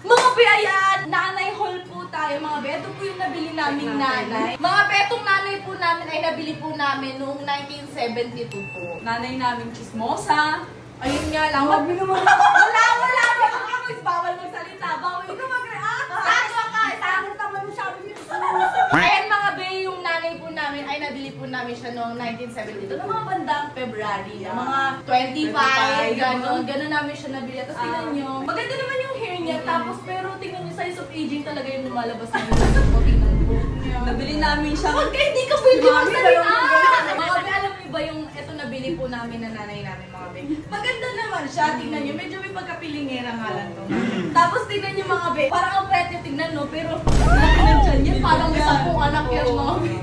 Mga be, ayan! Nanay Hall po tayo, mga be. Ito po yung nabili naming nanay. Mga be, itong nanay po namin ay nabili po namin noong 1972 po. Nanay namin chismosa. Ayun nga lang. Sabi naman. Wala! Bawal magsalita. Bawal ka mag-react. Tago ka! Tago naman mo sabi niyo. Ayan mga be, yung nanay po namin ay nabili po namin siya noong 1972. Noong mga bandang February. Mga 25, gano'n. Gano'n namin siya nabili. Tapos tingnan nyo. Maganda naman yung hair niya. Tapos pero tingnan nyo, size of aging talaga yung lumalabas na yun. Tingnan po. Nabili namin siya. Huwag ka, hindi ka pwede magsalita! Mga be, alam mo ba yung ito nabili po namin na nanay namin, mga be? Maganda naman siya. Tingnan nyo. Medyo may pagkapilingera nga lang to. Tapos tingnan nyo mga be. Parang ang pretty tingnan, no? Pero nakinan dyan yan. Parang may 10 anak yan, mga be.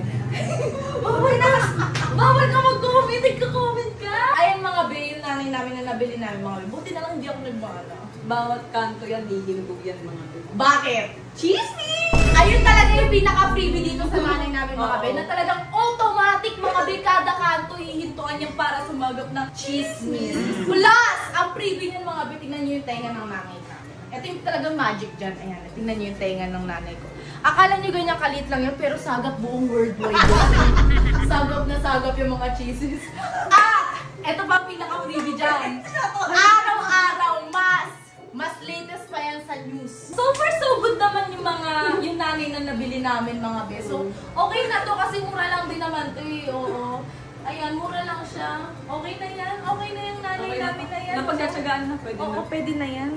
Bawal ka mag-comment. Nagka-comment ka. Ayan mga be, yung nanay namin na nabili namin, mga be. Buti na lang hindi ako nagmana. Bawat kanto yan, hihilugog yan mga be. Bakit? Chismis! Ayun talaga yung pinaka-freebie dito sa nanay namin, mga be, na talagang automatic, mga be, kada kanto hihintuan niya para sumagap ng chismis. Plus, ang freebie niyan, mga be, tingnan niyo yung tenga ng nanay namin. Ito yung talagang magic dyan. Ayan, tingnan niyo yung tenga ng nanay ko. Akala niyo ganyan kalit lang yun, pero sagap buong worldwide. Sagap na sagap yung mga chismis. Ito pa ang pinaka-freebie dyan. Araw-araw, mas latest pa yan sa news. So far, so good naman yung nanay na nabili namin, mga be. So, okay na to kasi mura lang din naman to eh. Oo. Ayan, mura lang siya. Okay na yan. Okay na yung nanay namin na yan. Napagtsatsagaan na, pwede na. Oo, pwede na yan.